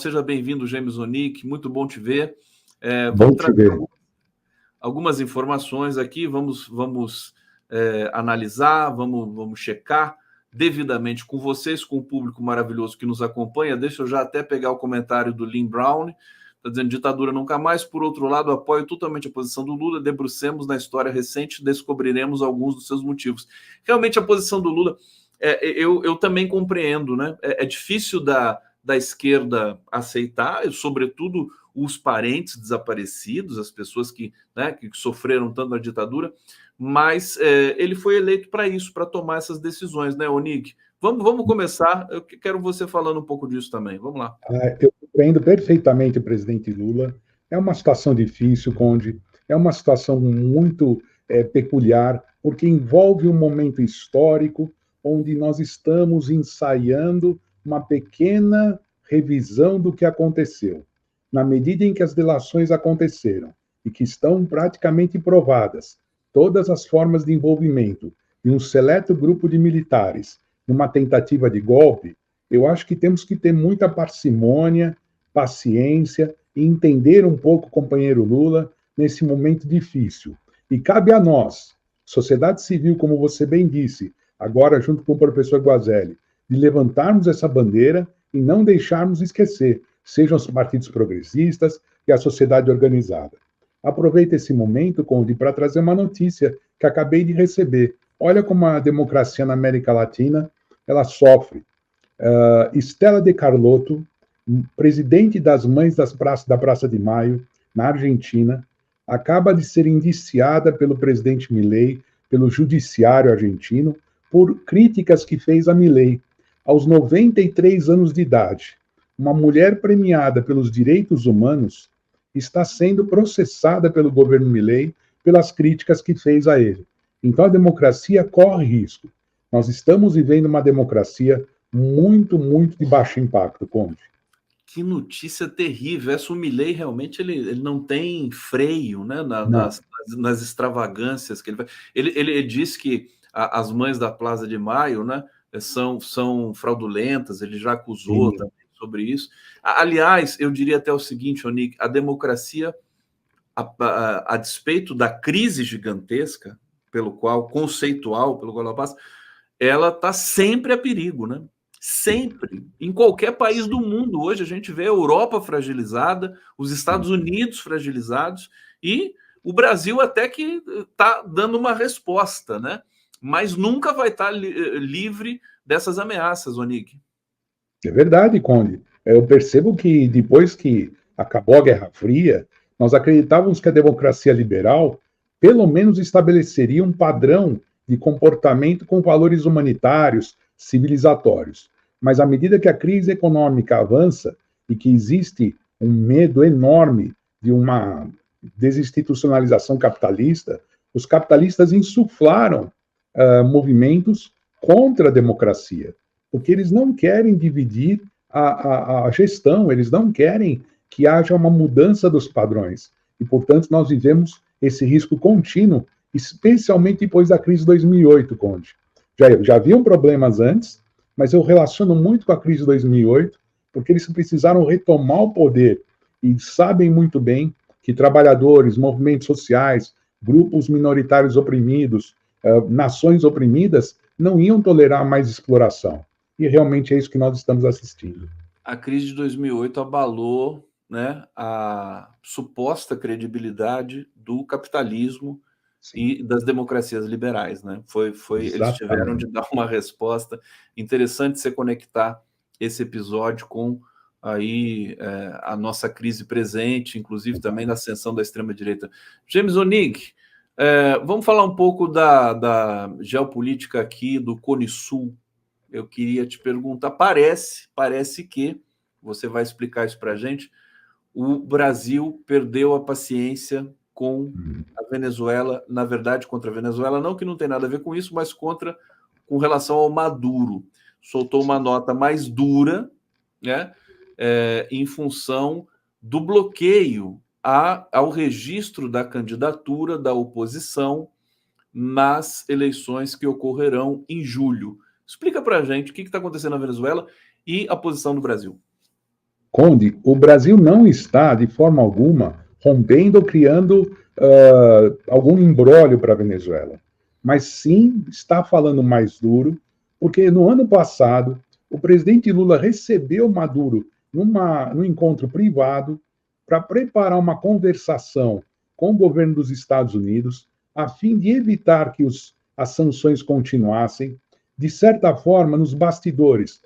Seja bem-vindo, James Onick, muito bom te ver. Bom te ver. Algumas informações aqui, vamos analisar, vamos checar devidamente com vocês, com o público maravilhoso que nos acompanha. Deixa eu já até pegar o comentário do Lynn Brown, está dizendo ditadura nunca mais. Por outro lado, apoio totalmente a posição do Lula, debrucemos na história recente, descobriremos alguns dos seus motivos. Realmente a posição do Lula, eu também compreendo, né? É difícil da esquerda aceitar, sobretudo os parentes desaparecidos, as pessoas que sofreram tanto na ditadura, mas ele foi eleito para isso, para tomar essas decisões, né, Onick? Vamos começar, eu quero você falando um pouco disso também, vamos lá. Eu compreendo perfeitamente o presidente Lula, é uma situação difícil, Conde, é uma situação muito peculiar, porque envolve um momento histórico onde nós estamos ensaiando uma pequena revisão do que aconteceu. Na medida em que as delações aconteceram e que estão praticamente provadas todas as formas de envolvimento de um seleto grupo de militares numa tentativa de golpe, eu acho que temos que ter muita parcimônia, paciência e entender um pouco o companheiro Lula nesse momento difícil. E cabe a nós, sociedade civil, como você bem disse, agora junto com o professor Guazelli, de levantarmos essa bandeira e não deixarmos esquecer, sejam os partidos progressistas e a sociedade organizada. Aproveito esse momento, Conde, para trazer uma notícia que acabei de receber. Olha como a democracia na América Latina ela sofre. Estela de Carlotto, presidente das Mães da Praça de Maio, na Argentina, acaba de ser indiciada pelo presidente Milei, pelo judiciário argentino, por críticas que fez a Milei. Aos 93 anos de idade, uma mulher premiada pelos direitos humanos está sendo processada pelo governo Milei pelas críticas que fez a ele. Então a democracia corre risco. Nós estamos vivendo uma democracia muito, muito de baixo impacto, Conde. Que notícia terrível. Essa Milei realmente ele não tem freio, né, nas extravagâncias que ele faz. Ele disse que as mães da Plaza de Maio, né, são fraudulentas, ele já acusou também sobre isso. Aliás, eu diria até o seguinte, Onick, a democracia, a despeito da crise gigantesca conceitual pelo qual ela passa, ela está sempre a perigo, né? Sempre. Em qualquer país do mundo, hoje a gente vê a Europa fragilizada, os Estados Unidos fragilizados e o Brasil até que está dando uma resposta, né? Mas nunca vai estar livre dessas ameaças, Onick. É verdade, Conde. Eu percebo que depois que acabou a Guerra Fria, nós acreditávamos que a democracia liberal pelo menos estabeleceria um padrão de comportamento com valores humanitários, civilizatórios. Mas à medida que a crise econômica avança e que existe um medo enorme de uma desinstitucionalização capitalista, os capitalistas insuflaram movimentos contra a democracia, porque eles não querem dividir a gestão, eles não querem que haja uma mudança dos padrões. E, portanto, nós vivemos esse risco contínuo, especialmente depois da crise de 2008, Conde. Já haviam problemas antes, mas eu relaciono muito com a crise de 2008, porque eles precisaram retomar o poder e sabem muito bem que trabalhadores, movimentos sociais, grupos minoritários oprimidos, nações oprimidas, não iam tolerar mais exploração. E realmente é isso que nós estamos assistindo. A crise de 2008 abalou, né, a suposta credibilidade do capitalismo. Sim. E das democracias liberais, né? Eles tiveram de dar uma resposta. Interessante você conectar esse episódio com aí a nossa crise presente, inclusive também na ascensão da extrema-direita. James Onick, vamos falar um pouco da geopolítica aqui do Cone Sul. Eu queria te perguntar, parece que, você vai explicar isso para a gente, o Brasil perdeu a paciência com a Venezuela, na verdade, contra a Venezuela, não que não tem nada a ver com isso, mas com relação ao Maduro. Soltou uma nota mais dura, né, em função do bloqueio ao registro da candidatura da oposição nas eleições que ocorrerão em julho. Explica para a gente o que está acontecendo na Venezuela e a posição do Brasil. Conde, o Brasil não está, de forma alguma, rompendo ou criando algum imbróglio para a Venezuela, mas sim está falando mais duro, porque no ano passado o presidente Lula recebeu Maduro num encontro privado para preparar uma conversação com o governo dos Estados Unidos, a fim de evitar que as sanções continuassem. De certa forma, nos bastidores,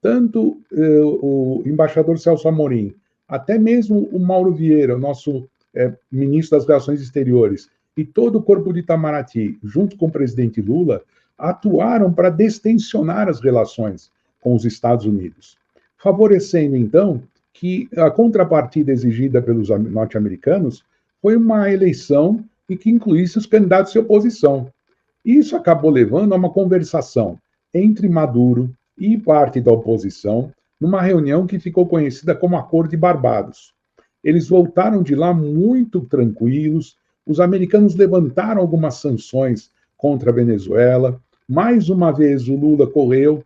tanto o embaixador Celso Amorim, até mesmo o Mauro Vieira, o nosso ministro das Relações Exteriores, e todo o corpo de Itamaraty, junto com o presidente Lula, atuaram para destensionar as relações com os Estados Unidos, favorecendo, então, que a contrapartida exigida pelos norte-americanos foi uma eleição em que incluísse os candidatos de oposição. Isso acabou levando a uma conversação entre Maduro e parte da oposição, numa reunião que ficou conhecida como Acordo de Barbados. Eles voltaram de lá muito tranquilos, os americanos levantaram algumas sanções contra a Venezuela, mais uma vez o Lula correu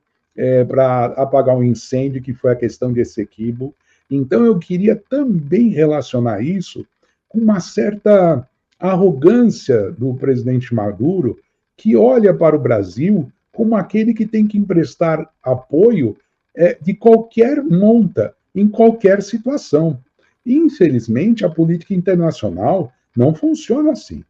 para apagar um incêndio, que foi a questão de Essequibo. Então eu queria também relacionar isso com uma certa arrogância do presidente Maduro, que olha para o Brasil como aquele que tem que emprestar apoio de qualquer monta, em qualquer situação. Infelizmente, a política internacional não funciona assim.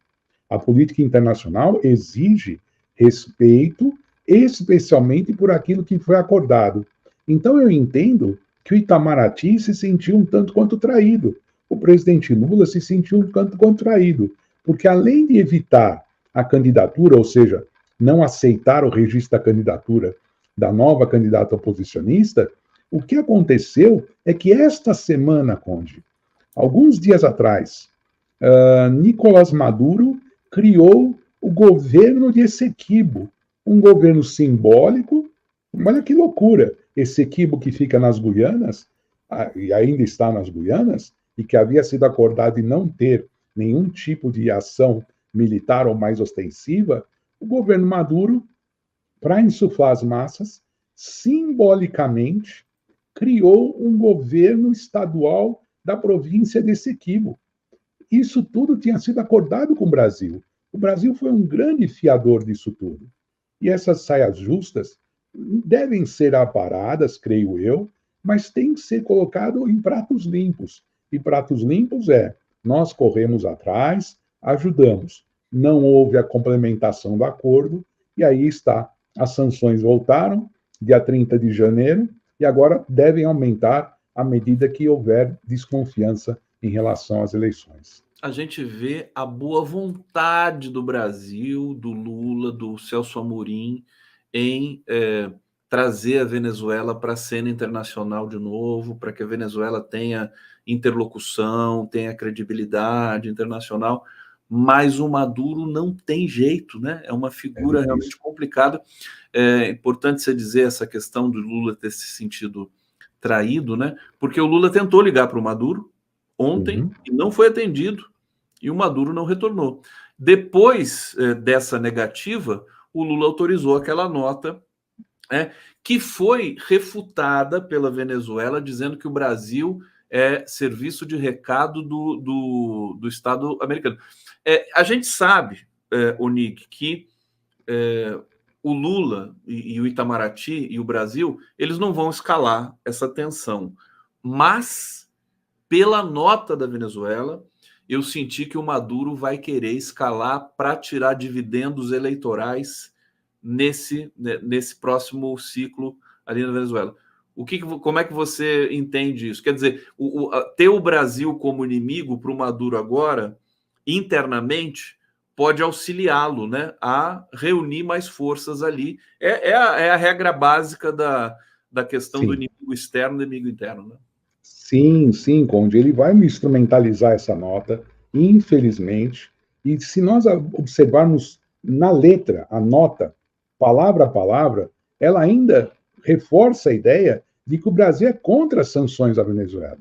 A política internacional exige respeito, especialmente por aquilo que foi acordado. Então, eu entendo que o Itamaraty se sentiu um tanto quanto traído. O presidente Lula se sentiu um tanto quanto traído, porque além de evitar a candidatura, ou seja, não aceitar o registro da candidatura da nova candidata oposicionista, o que aconteceu é que esta semana, Conde, alguns dias atrás, Nicolás Maduro criou o governo de Essequibo, um governo simbólico. Olha que loucura! Essequibo, que fica nas Guianas, e ainda está nas Guianas, e que havia sido acordado em não ter nenhum tipo de ação militar ou mais ostensiva, o governo Maduro, para insuflar as massas, simbolicamente criou um governo estadual da província de Essequibo. Isso tudo tinha sido acordado com o Brasil. O Brasil foi um grande fiador disso tudo. E essas saias justas devem ser aparadas, creio eu, mas tem que ser colocado em pratos limpos. E pratos limpos nós corremos atrás, ajudamos. Não houve a complementação do acordo, e aí está. As sanções voltaram, dia 30 de janeiro, e agora devem aumentar à medida que houver desconfiança em relação às eleições. A gente vê a boa vontade do Brasil, do Lula, do Celso Amorim, em trazer a Venezuela para a cena internacional de novo, para que a Venezuela tenha interlocução, tenha credibilidade internacional, mas o Maduro não tem jeito, né? É uma figura realmente complicada. É importante você dizer essa questão do Lula ter se sentido traído, né? Porque o Lula tentou ligar para o Maduro ontem e não foi atendido, e o Maduro não retornou. Depois dessa negativa, o Lula autorizou aquela nota, que foi refutada pela Venezuela, dizendo que o Brasil é serviço de recado do Estado americano. A gente sabe, Onig, que o Lula e o Itamaraty e o Brasil, eles não vão escalar essa tensão. Mas, pela nota da Venezuela, eu senti que o Maduro vai querer escalar para tirar dividendos eleitorais nesse próximo ciclo ali na Venezuela. Como é que você entende isso? Quer dizer, ter o Brasil como inimigo para o Maduro agora, internamente, pode auxiliá-lo, né, a reunir mais forças ali. É a regra básica da questão do inimigo externo e inimigo interno, né? Sim, sim, Conde. Ele vai instrumentalizar essa nota, infelizmente. E se nós observarmos na letra, a nota, palavra a palavra, ela ainda reforça a ideia de que o Brasil é contra as sanções à Venezuela,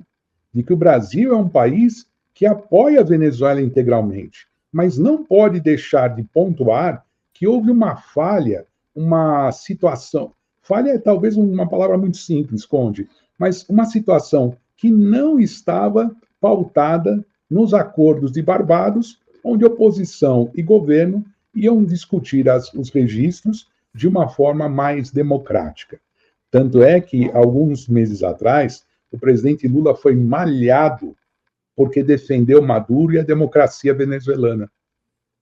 de que o Brasil é um país que apoia a Venezuela integralmente, mas não pode deixar de pontuar que houve uma falha, uma situação. Falha é talvez uma palavra muito simples, Conde, mas uma situação que não estava pautada nos acordos de Barbados, onde oposição e governo iam discutir os registros de uma forma mais democrática. Tanto é que, alguns meses atrás, o presidente Lula foi malhado porque defendeu Maduro e a democracia venezuelana.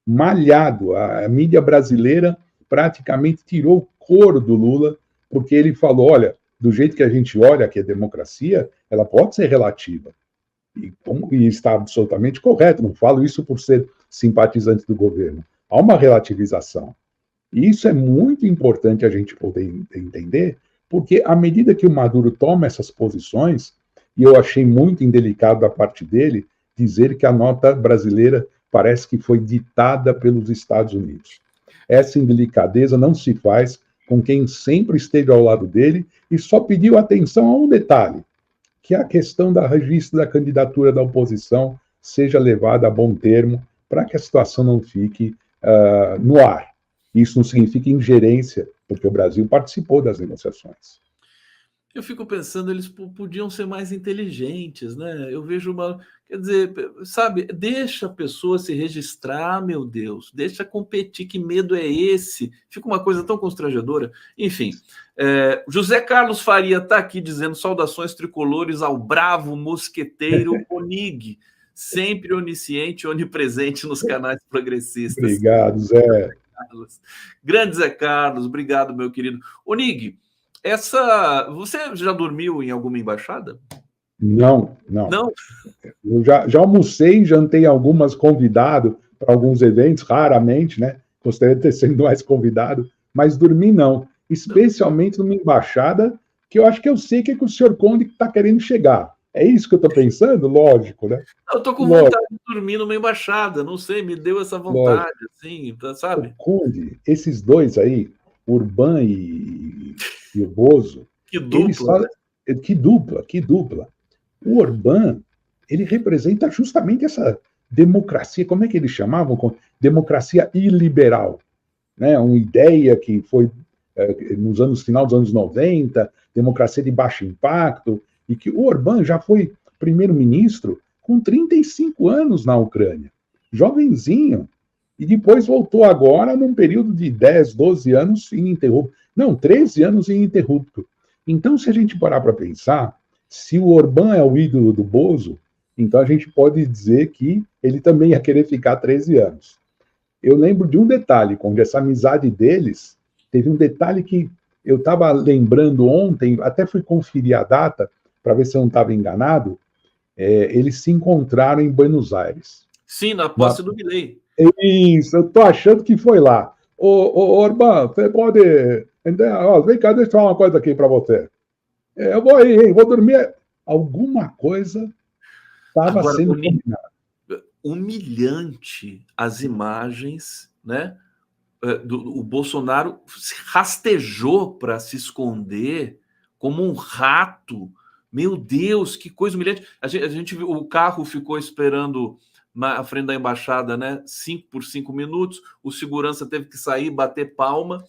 Malhado. A mídia brasileira praticamente tirou o couro do Lula, porque ele falou, olha, do jeito que a gente olha que a democracia, ela pode ser relativa. E está absolutamente correto, não falo isso por ser simpatizante do governo. Há uma relativização. E isso é muito importante a gente poder entender, porque à medida que o Maduro toma essas posições, e eu achei muito indelicado da parte dele dizer que a nota brasileira parece que foi ditada pelos Estados Unidos. Essa indelicadeza não se faz com quem sempre esteve ao lado dele e só pediu atenção a um detalhe, que é a questão da registro da candidatura da oposição seja levada a bom termo para que a situação não fique no ar. Isso não significa ingerência, porque o Brasil participou das negociações. Eu fico pensando, eles podiam ser mais inteligentes, né? Eu vejo quer dizer, sabe, deixa a pessoa se registrar, meu Deus, deixa competir, que medo é esse? Fica uma coisa tão constrangedora. Enfim, José Carlos Faria está aqui dizendo saudações tricolores ao bravo mosqueteiro Onig, sempre onisciente e onipresente nos canais progressistas. Obrigado, Zé. Grande Zé Carlos, obrigado, meu querido. Onig, você já dormiu em alguma embaixada? Não. Eu já almocei, jantei algumas convidado para alguns eventos, raramente, né? Gostaria de ter sido mais convidado, mas dormi não. Especialmente numa embaixada que eu acho que eu sei que o senhor Conde está querendo chegar. É isso que eu estou pensando? Lógico, né? Eu estou com vontade de dormir numa embaixada, não sei, me deu essa vontade, assim, sabe? O Conde, esses dois aí, Urban e o Bozo, que dupla, que dupla. O Orbán, ele representa justamente essa democracia, como é que eles chamavam? Democracia iliberal, né? Uma ideia que foi final dos anos 90, democracia de baixo impacto, e que o Orbán já foi primeiro-ministro com 35 anos na Ucrânia, jovenzinho, e depois voltou agora num período de 10, 12 anos ininterrupto. Não, 13 anos ininterrupto. Então, se a gente parar para pensar, se o Orbán é o ídolo do Bozo, então a gente pode dizer que ele também ia querer ficar 13 anos. Eu lembro de um detalhe, com essa amizade deles, teve um detalhe que eu estava lembrando ontem, até fui conferir a data, para ver se eu não estava enganado, eles se encontraram em Buenos Aires. Sim, na posse do Milei. Isso, eu estou achando que foi lá. Ô Orbán, você pode... vem cá, deixa eu falar uma coisa aqui para você. Eu vou aí, hein? Vou dormir. Alguma coisa estava sendo combinada. Humilhante as imagens, né? O Bolsonaro se rastejou para se esconder como um rato. Meu Deus, que coisa humilhante. A gente viu, o carro ficou esperando na frente da embaixada, né? 5 por 5 minutos. O segurança teve que sair, bater palma.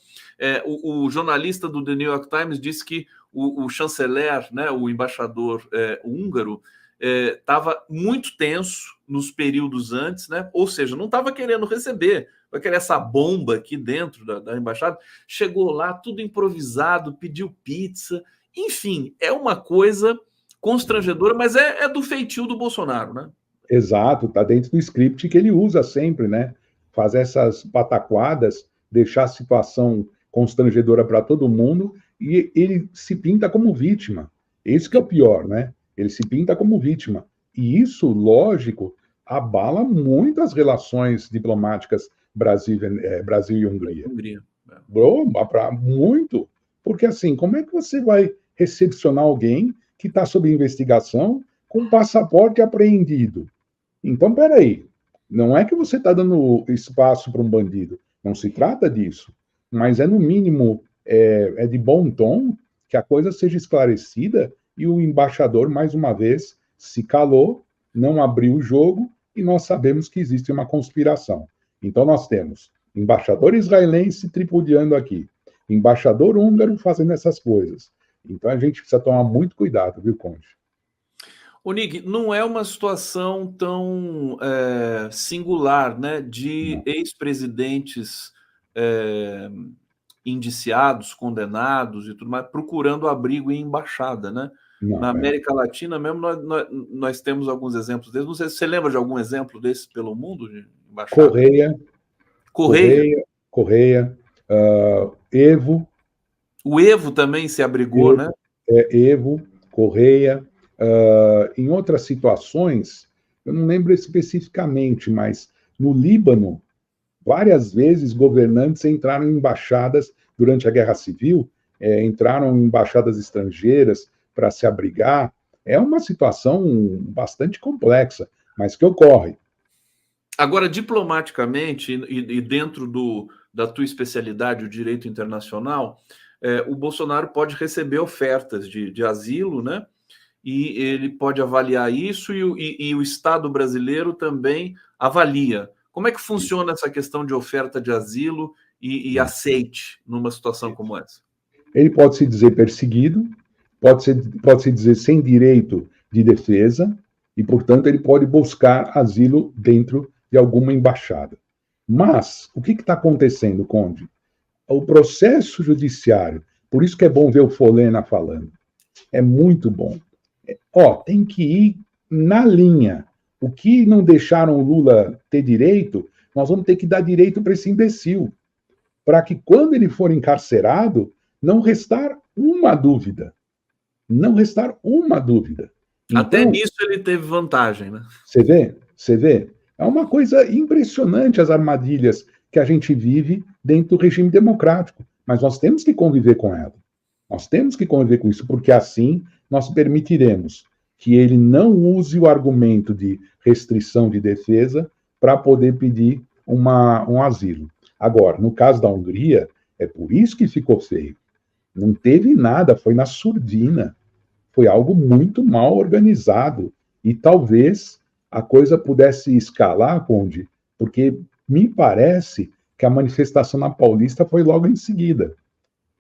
O jornalista do The New York Times disse que o chanceler, né, o embaixador húngaro, estava muito tenso nos períodos antes, né? Ou seja, não estava querendo receber, vai querer essa bomba aqui dentro da embaixada. Chegou lá, tudo improvisado, pediu pizza. Enfim, é uma coisa constrangedora, mas é do feitio do Bolsonaro, né? Exato, está dentro do script que ele usa sempre, né? Fazer essas pataquadas, deixar a situação constrangedora para todo mundo, e ele se pinta como vítima. Esse que é o pior, né? Ele se pinta como vítima. E isso, lógico, abala muito as relações diplomáticas Brasil e Hungria. Muito. Porque, assim, como é que você vai recepcionar alguém que está sob investigação com passaporte apreendido? Então, peraí, não é que você está dando espaço para um bandido, não se trata disso, mas no mínimo, é de bom tom que a coisa seja esclarecida e o embaixador, mais uma vez, se calou, não abriu o jogo e nós sabemos que existe uma conspiração. Então, nós temos embaixador israelense tripudiando aqui, embaixador húngaro fazendo essas coisas. Então, a gente precisa tomar muito cuidado, viu, Conde? Onig, não é uma situação tão singular, né, de ex-presidentes indiciados, condenados e tudo mais, procurando abrigo em embaixada, né? Na Não, América Latina mesmo, nós temos alguns exemplos desses. Não sei se você lembra de algum exemplo desse pelo mundo, de embaixada? Correia, Correia. Correia, Evo. O Evo também se abrigou, né? Evo, Correia. Em outras situações, eu não lembro especificamente, mas no Líbano, várias vezes governantes entraram em embaixadas durante a Guerra Civil, entraram em embaixadas estrangeiras para se abrigar. É uma situação bastante complexa, mas que ocorre. Agora, diplomaticamente, e dentro da tua especialidade, o direito internacional, o Bolsonaro pode receber ofertas de asilo, né? E ele pode avaliar isso, e o Estado brasileiro também avalia. Como é que funciona essa questão de oferta de asilo e aceite numa situação como essa? Ele pode se dizer perseguido, pode se dizer sem direito de defesa, e, portanto, ele pode buscar asilo dentro de alguma embaixada. Mas, o que está acontecendo, Conde? O processo judiciário, por isso que é bom ver o Folena falando, é muito bom. Tem que ir na linha. O que não deixaram o Lula ter direito, nós vamos ter que dar direito para esse imbecil, para que quando ele for encarcerado, não restar uma dúvida. Não restar uma dúvida. Até nisso ele teve vantagem, né? Você vê? Você vê? É uma coisa impressionante as armadilhas que a gente vive dentro do regime democrático. Mas nós temos que conviver com ela. Nós temos que conviver com isso, porque assim nós permitiremos que ele não use o argumento de restrição de defesa para poder pedir um asilo. Agora, no caso da Hungria, é por isso que ficou feio. Não teve nada, foi na surdina. Foi algo muito mal organizado. E talvez a coisa pudesse escalar, Conde, porque me parece que a manifestação na Paulista foi logo em seguida.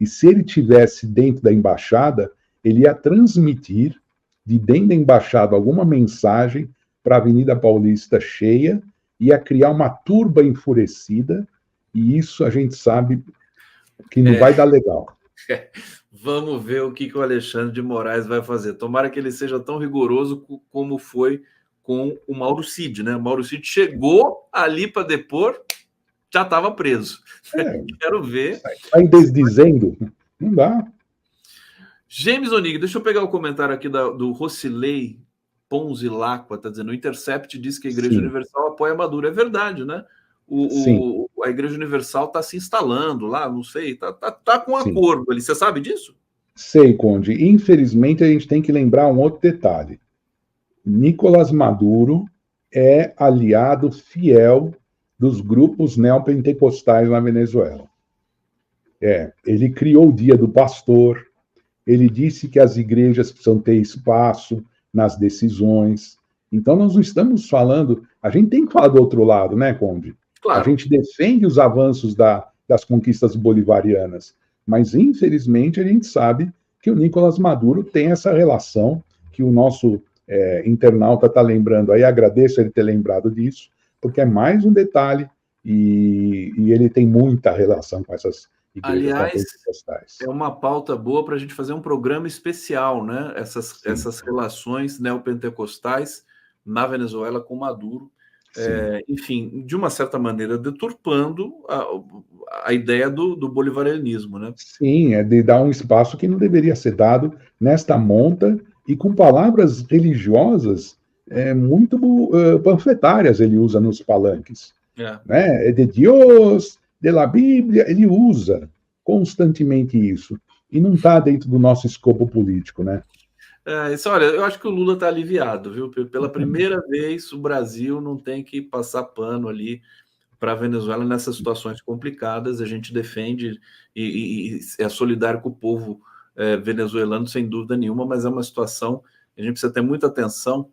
E se ele tivesse dentro da embaixada, ele ia transmitir de dentro da embaixada alguma mensagem para a Avenida Paulista cheia, ia criar uma turba enfurecida, e isso a gente sabe que não vai dar legal. Vamos ver o que o Alexandre de Moraes vai fazer. Tomara que ele seja tão rigoroso como foi com o Mauro Cid, né? O Mauro Cid chegou ali para depor, já estava preso. Quero ver. Sai desdizendo, não dá. James Onig, deixa eu pegar o comentário aqui do Rocilei Ponzi Lacqua, está dizendo: o Intercept diz que a Igreja Universal apoia Maduro. É verdade, né? A Igreja Universal está se instalando lá, não sei, tá com um acordo ali. Você sabe disso? Sei, Conde. Infelizmente, a gente tem que lembrar um outro detalhe. Nicolás Maduro é aliado fiel dos grupos neopentecostais na Venezuela. Ele criou o Dia do Pastor, ele disse que as igrejas precisam ter espaço nas decisões. Então, nós não estamos falando... A gente tem que falar do outro lado, né, Conde? Claro. A gente defende os avanços das conquistas bolivarianas, mas, infelizmente, a gente sabe que o Nicolás Maduro tem essa relação que o nosso internauta está lembrando aí. Agradeço ele ter lembrado disso, porque é mais um detalhe e ele tem muita relação com essas igrejas. Aliás, é uma pauta boa para a gente fazer um programa especial, né? Essas relações neopentecostais na Venezuela com Maduro. Enfim, de uma certa maneira, deturpando a ideia do bolivarianismo, né? Sim, é de dar um espaço que não deveria ser dado nesta monta e com palavras religiosas muito panfletárias ele usa nos palanques. Né? É de Deus, de la Bíblia, ele usa constantemente isso. E não está dentro do nosso escopo político, né? Olha, eu acho que o Lula está aliviado, viu? Pela primeira vez, o Brasil não tem que passar pano ali para a Venezuela nessas situações complicadas. A gente defende e é solidário com o povo venezuelano, sem dúvida nenhuma, mas é uma situação que a gente precisa ter muita atenção.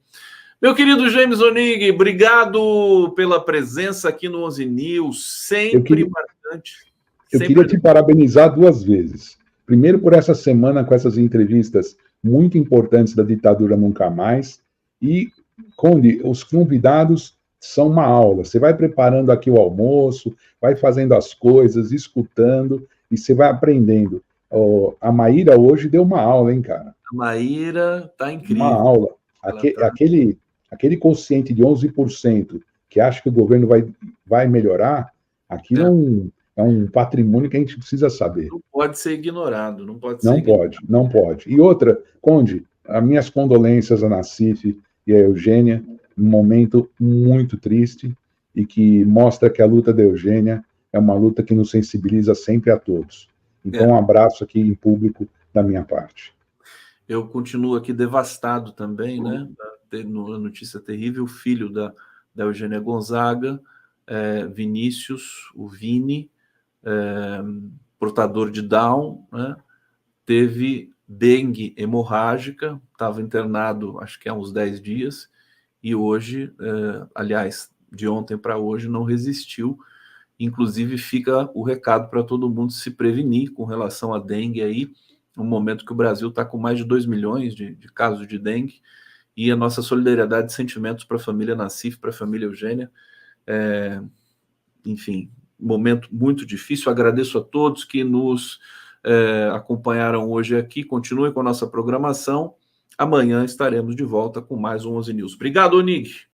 Meu querido James Onig, obrigado pela presença aqui no 11 News, sempre marcante. Eu queria te parabenizar duas vezes. Primeiro, por essa semana com essas entrevistas muito importantes da Ditadura Nunca Mais, E, Conde, os convidados são uma aula. Você vai preparando aqui o almoço, vai fazendo as coisas, escutando, e você vai aprendendo. A Maíra hoje deu uma aula, hein, cara? A Maíra tá Uma incrível. aula. Ela tá... Aquele quociente de 11% que acha que o governo vai melhorar, aquilo é um patrimônio que a gente precisa saber. Não pode ser ignorado, não pode ser Não ignorado. pode, não pode. E outra, Conde, as minhas condolências a Nassif e a Eugênia, um momento muito triste e que mostra que a luta da Eugênia é uma luta que nos sensibiliza sempre a todos. Então, um abraço aqui em público da minha parte. Eu continuo aqui devastado também, né? A notícia terrível, o filho da Eugênia Gonzaga, Vinícius, o Vini, portador de Down, né? Teve dengue hemorrágica, estava internado acho que há uns 10 dias, e hoje, aliás, de ontem para hoje, não resistiu. Inclusive, fica o recado para todo mundo se prevenir com relação à dengue aí, no momento que o Brasil está com mais de 2 milhões de casos de dengue, e a nossa solidariedade e sentimentos para a família Nassif, para a família Eugênia. Enfim, momento muito difícil. Agradeço a todos que nos acompanharam hoje aqui. Continuem com a nossa programação. Amanhã estaremos de volta com mais um 11 News. Obrigado, Onig.